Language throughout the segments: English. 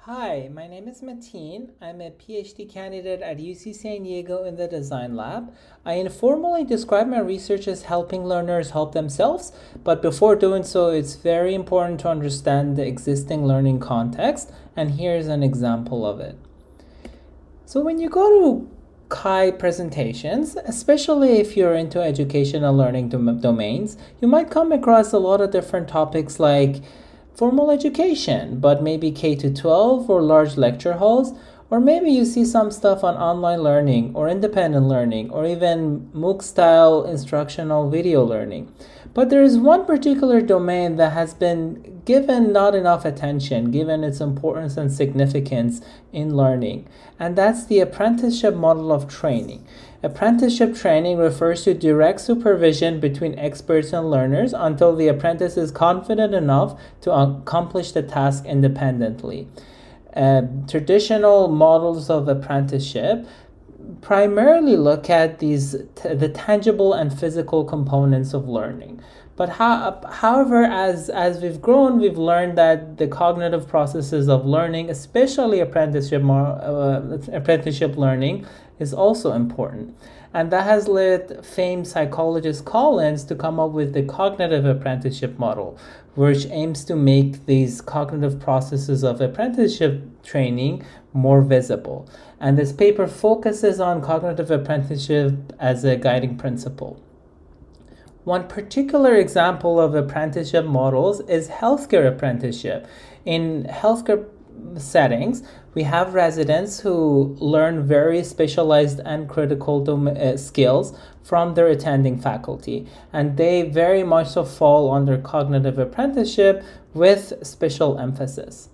Hi, my name is Matin. I'm a PhD candidate at UC San Diego in the Design Lab. I informally describe my research as helping learners help themselves, but before doing so, it's very important to understand the existing learning context, and here's an example of it. So when you go to CHI presentations, especially if you're into educational learning domains, you might come across a lot of different topics like formal education, but maybe K to 12 or large lecture halls, or maybe you see some stuff on online learning or independent learning or even MOOC style instructional video learning. But there is one particular domain that has been given not enough attention, given its importance and significance in learning, and that's the apprenticeship model of training. Apprenticeship training refers to direct supervision between experts and learners until the apprentice is confident enough to accomplish the task independently. Traditional models of apprenticeship primarily look at the tangible and physical components of learning. But however, as we've grown, we've learned that the cognitive processes of learning, especially apprenticeship learning, is also important. And that has led famed psychologist Collins to come up with the cognitive apprenticeship model, which aims to make these cognitive processes of apprenticeship training more visible. And this paper focuses on cognitive apprenticeship as a guiding principle. One particular example of apprenticeship models is healthcare apprenticeship. In healthcare settings, we have residents who learn very specialized and critical skills from their attending faculty, and they very much so fall under cognitive apprenticeship with special emphasis.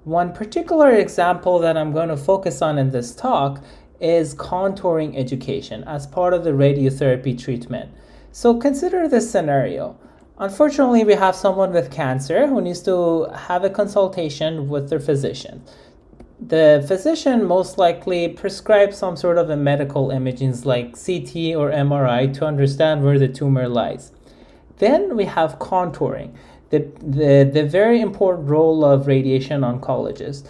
One particular example that I'm going to focus on in this talk is contouring education as part of the radiotherapy treatment. So consider this scenario. Unfortunately, we have someone with cancer who needs to have a consultation with their physician. The physician most likely prescribes some sort of a medical imaging like CT or MRI to understand where the tumor lies. Then we have contouring, the very important role of radiation oncologists.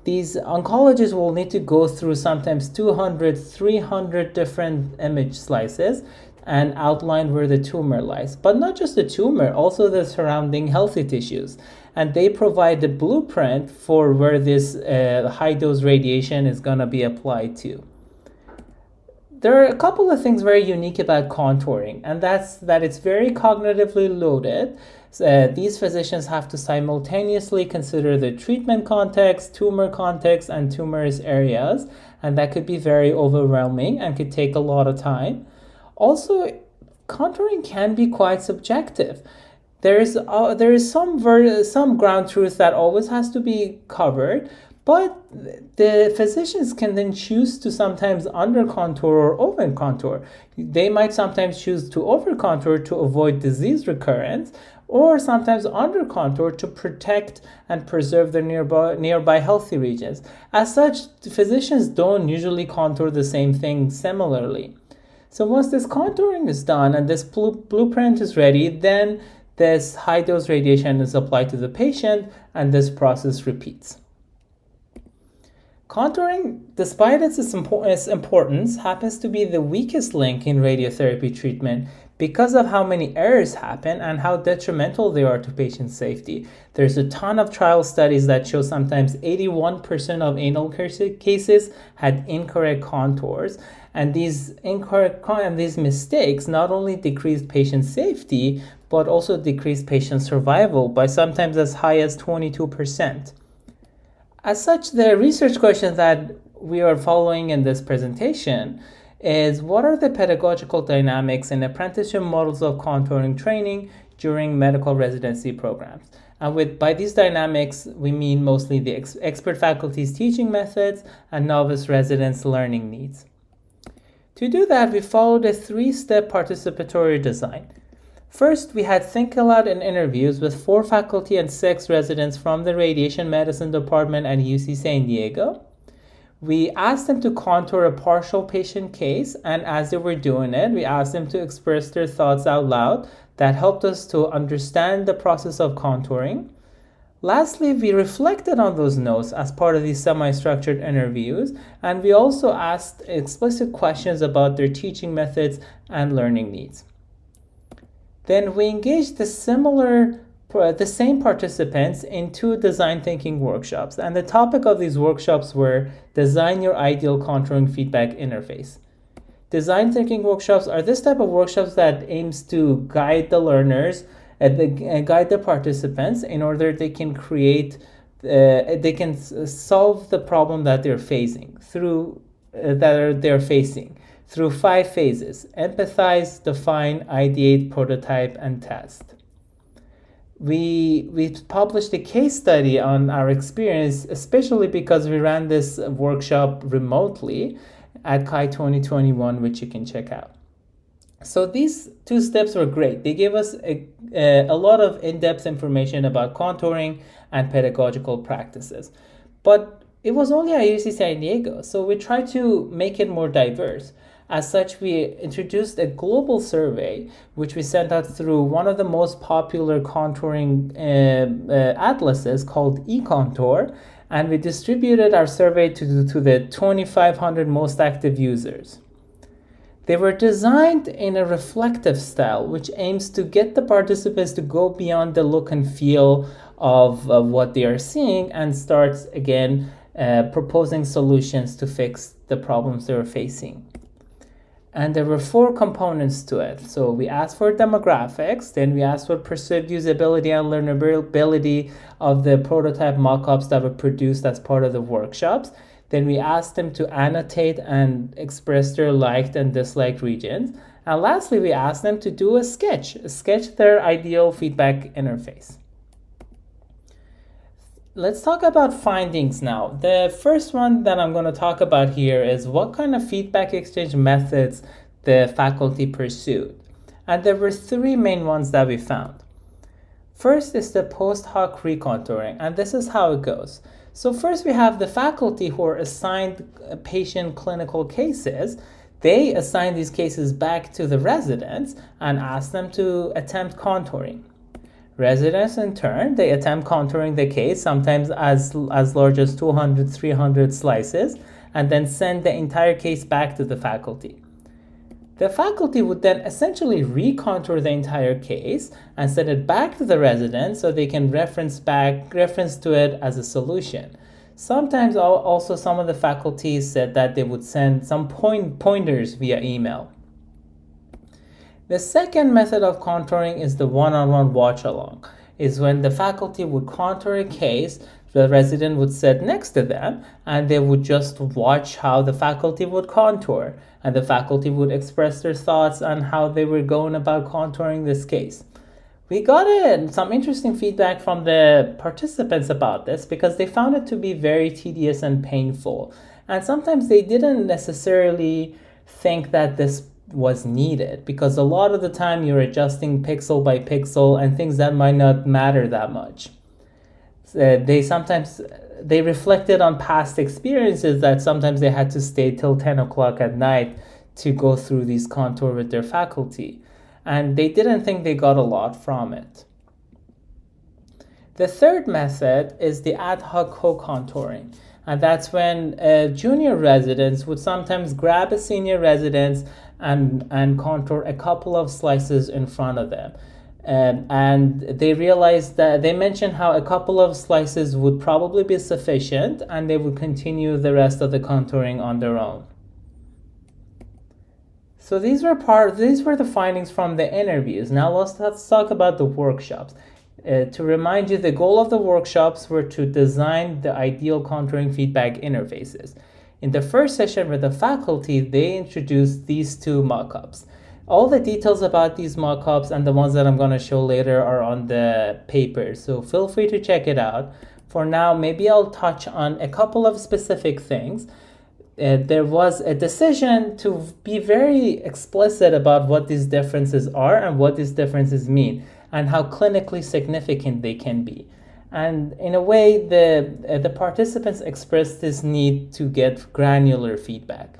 These oncologists will need to go through sometimes 200, 300 different image slices and outline where the tumor lies. But not just the tumor, also the surrounding healthy tissues. And they provide the blueprint for where this high-dose radiation is going to be applied to. There are a couple of things very unique about contouring, and that's that it's very cognitively loaded. These physicians have to simultaneously consider the treatment context, tumor context, and tumorous areas, and that could be very overwhelming and could take a lot of time. Also, contouring can be quite subjective. There is some ground truth that always has to be covered, but the physicians can then choose to sometimes under contour or over contour. They might sometimes choose to over contour to avoid disease recurrence, or sometimes under contour to protect and preserve the nearby healthy regions. As such, physicians don't usually contour the same thing similarly. So once this contouring is done and this blueprint is ready, then this high-dose radiation is applied to the patient and this process repeats. Contouring, despite its importance, happens to be the weakest link in radiotherapy treatment because of how many errors happen and how detrimental they are to patient safety. There's a ton of trial studies that show sometimes 81% of anal cases had incorrect contours, and these mistakes not only decrease patient safety, but also decrease patient survival by sometimes as high as 22%. As such, the research question that we are following in this presentation is what are the pedagogical dynamics and apprenticeship models of contouring training during medical residency programs? And by these dynamics, we mean mostly the expert faculty's teaching methods and novice residents' learning needs. To do that, we followed a 3-step participatory design. First, we had think aloud and interviews with 4 faculty and 6 residents from the radiation medicine department at UC San Diego. We asked them to contour a partial patient case, and as they were doing it, we asked them to express their thoughts out loud. That helped us to understand the process of contouring. Lastly, we reflected on those notes as part of these semi-structured interviews, and we also asked explicit questions about their teaching methods and learning needs. Then we engaged the same participants in 2 design thinking workshops, and the topic of these workshops were design your ideal contouring feedback interface. Design thinking workshops are this type of workshops that aims to guide the learners guide the participants in order they can create, they can solve the problem that they're facing through 5 phases: empathize, define, ideate, prototype, and test. We published a case study on our experience, especially because we ran this workshop remotely at CHI 2021, which you can check out. So these 2 steps were great. They gave us a lot of in-depth information about contouring and pedagogical practices. But it was only at UC San Diego, so we tried to make it more diverse. As such, we introduced a global survey, which we sent out through one of the most popular contouring atlases called eContour, and we distributed our survey to the 2,500 most active users. They were designed in a reflective style, which aims to get the participants to go beyond the look and feel of what they are seeing and starts again proposing solutions to fix the problems they were facing. And there were 4 components to it. So we asked for demographics, then we asked for perceived usability and learnability of the prototype mockups that were produced as part of the workshops. Then we asked them to annotate and express their liked and disliked regions. And lastly, we asked them to do a sketch their ideal feedback interface. Let's talk about findings now. The first one that I'm going to talk about here is what kind of feedback exchange methods the faculty pursued. And there were 3 main ones that we found. First is the post hoc recontouring, and this is how it goes. So first we have the faculty who are assigned patient clinical cases. They assign these cases back to the residents and ask them to attempt contouring. Residents in turn, they attempt contouring the case, sometimes as large as 200, 300 slices, and then send the entire case back to the faculty. The faculty would then essentially recontour the entire case and send it back to the resident so they can reference to it as a solution. Sometimes also some of the faculties said that they would send some pointers via email. The second method of contouring is the one-on-one watch-along, is when the faculty would contour a case, the resident would sit next to them and they would just watch how the faculty would contour, and the faculty would express their thoughts on how they were going about contouring this case. We got some interesting feedback from the participants about this because they found it to be very tedious and painful, and sometimes they didn't necessarily think that this was needed because a lot of the time you're adjusting pixel by pixel and things that might not matter that much. They reflected on past experiences that sometimes they had to stay till 10 o'clock at night to go through these contour with their faculty, and they didn't think they got a lot from it. The third method is the ad hoc co-contouring, and that's when junior residents would sometimes grab a senior resident and contour a couple of slices in front of them. And they realized that they mentioned how a couple of slices would probably be sufficient and they would continue the rest of the contouring on their own. So these were the findings from the interviews. Now let's talk about the workshops. To remind you, the goal of the workshops were to design the ideal contouring feedback interfaces. In the first session with the faculty, they introduced these 2 mockups. All the details about these mockups and the ones that I'm going to show later are on the paper, so feel free to check it out. For now, maybe I'll touch on a couple of specific things. There was a decision to be very explicit about what these differences are and what these differences mean and how clinically significant they can be. And in a way, the participants expressed this need to get granular feedback.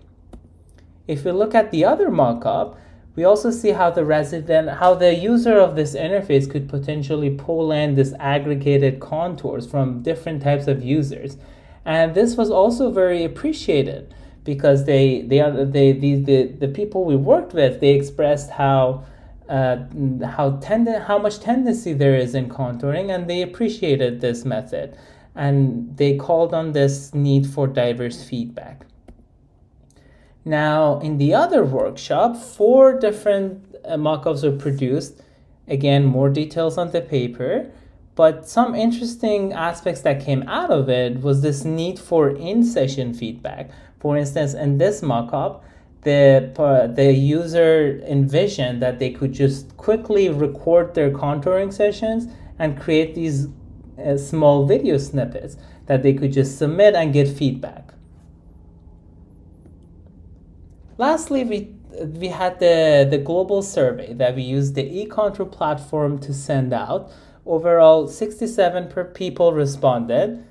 If we look at the other mock-up, We also see how the user of this interface could potentially pull in this aggregated contours from different types of users. And this was also very appreciated because the people we worked with, they expressed how much tendency there is in contouring, and they appreciated this method. And they called on this need for diverse feedback. Now, in the other workshop, 4 different mock-ups were produced. Again, more details on the paper, but some interesting aspects that came out of it was this need for in-session feedback. For instance, in this mock-up, the user envisioned that they could just quickly record their contouring sessions and create these small video snippets that they could just submit and get feedback. Lastly, we had the global survey that we used the eContour platform to send out. Overall, 67 people responded,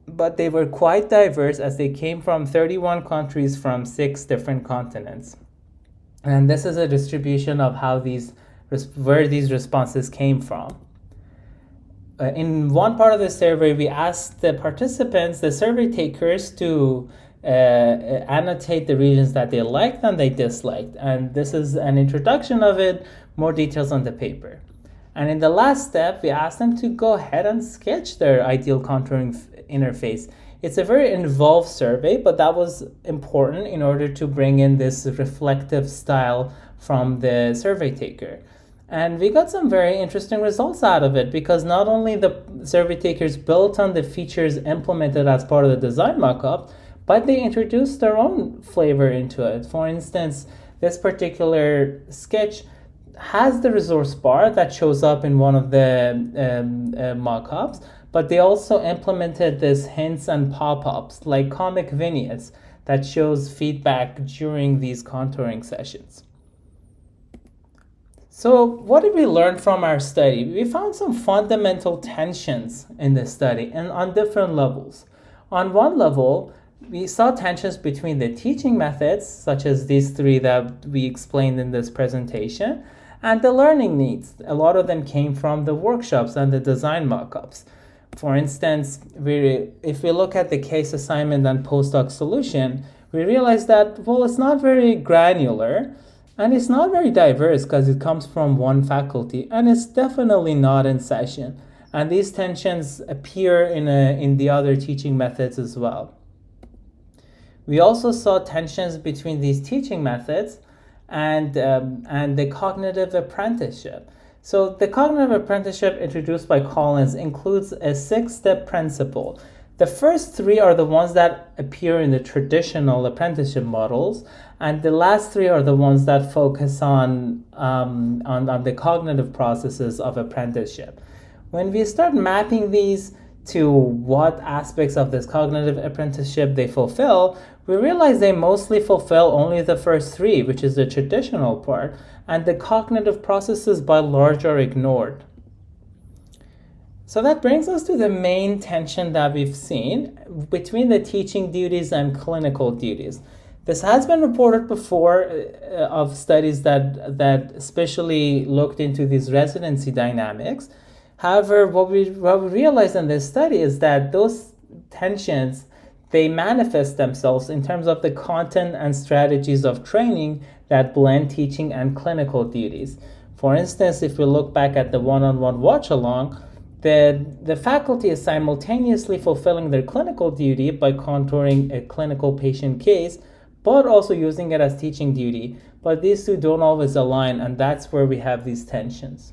but they were quite diverse as they came from 31 countries from 6 different continents. And this is a distribution of where these responses came from. In one part of the survey, we asked the participants, the survey takers, to annotate the regions that they liked and they disliked. And this is an introduction of it, more details on the paper. And in the last step, we asked them to go ahead and sketch their ideal contouring interface. It's a very involved survey, but that was important in order to bring in this reflective style from the survey taker. And we got some very interesting results out of it because not only the survey takers built on the features implemented as part of the design mockup, but they introduced their own flavor into it. For instance, this particular sketch has the resource bar that shows up in one of the mockups, but they also implemented this hints and pop-ups like comic vignettes that shows feedback during these contouring sessions. So what did we learn from our study? We found some fundamental tensions in the study and on different levels. On one level, we saw tensions between the teaching methods, such as these 3 that we explained in this presentation, and the learning needs. A lot of them came from the workshops and the design mockups. For instance, if we look at the case assignment and postdoc solution, we realize that, well, it's not very granular, and it's not very diverse because it comes from one faculty, and it's definitely not in session. And these tensions appear in the other teaching methods as well. We also saw tensions between these teaching methods and the cognitive apprenticeship. So the cognitive apprenticeship introduced by Collins includes a 6-step principle. The first 3 are the ones that appear in the traditional apprenticeship models, and the last 3 are the ones that focus on the cognitive processes of apprenticeship. When we start mapping these to what aspects of this cognitive apprenticeship they fulfill, we realize they mostly fulfill only the first 3, which is the traditional part, and the cognitive processes by large are ignored. So that brings us to the main tension that we've seen between the teaching duties and clinical duties. This has been reported before of studies that especially looked into these residency dynamics. However, what we realized in this study is that those tensions, they manifest themselves in terms of the content and strategies of training that blend teaching and clinical duties. For instance, if we look back at the one-on-one watch-along, the faculty is simultaneously fulfilling their clinical duty by contouring a clinical patient case, but also using it as teaching duty. But these 2 don't always align, and that's where we have these tensions.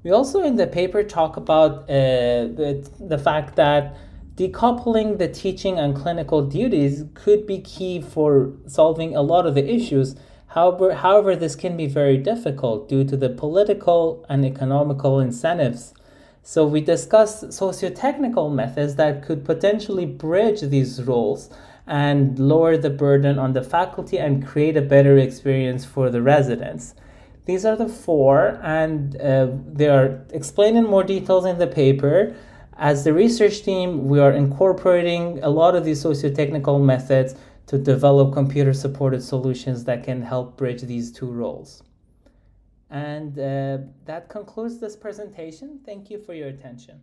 We also in the paper talk about the fact that decoupling the teaching and clinical duties could be key for solving a lot of the issues. However, this can be very difficult due to the political and economical incentives. So we discussed sociotechnical methods that could potentially bridge these roles and lower the burden on the faculty and create a better experience for the residents. These are the 4, and they are explained in more details in the paper. As the research team, we are incorporating a lot of these sociotechnical methods to develop computer-supported solutions that can help bridge these two roles. And that concludes this presentation. Thank you for your attention.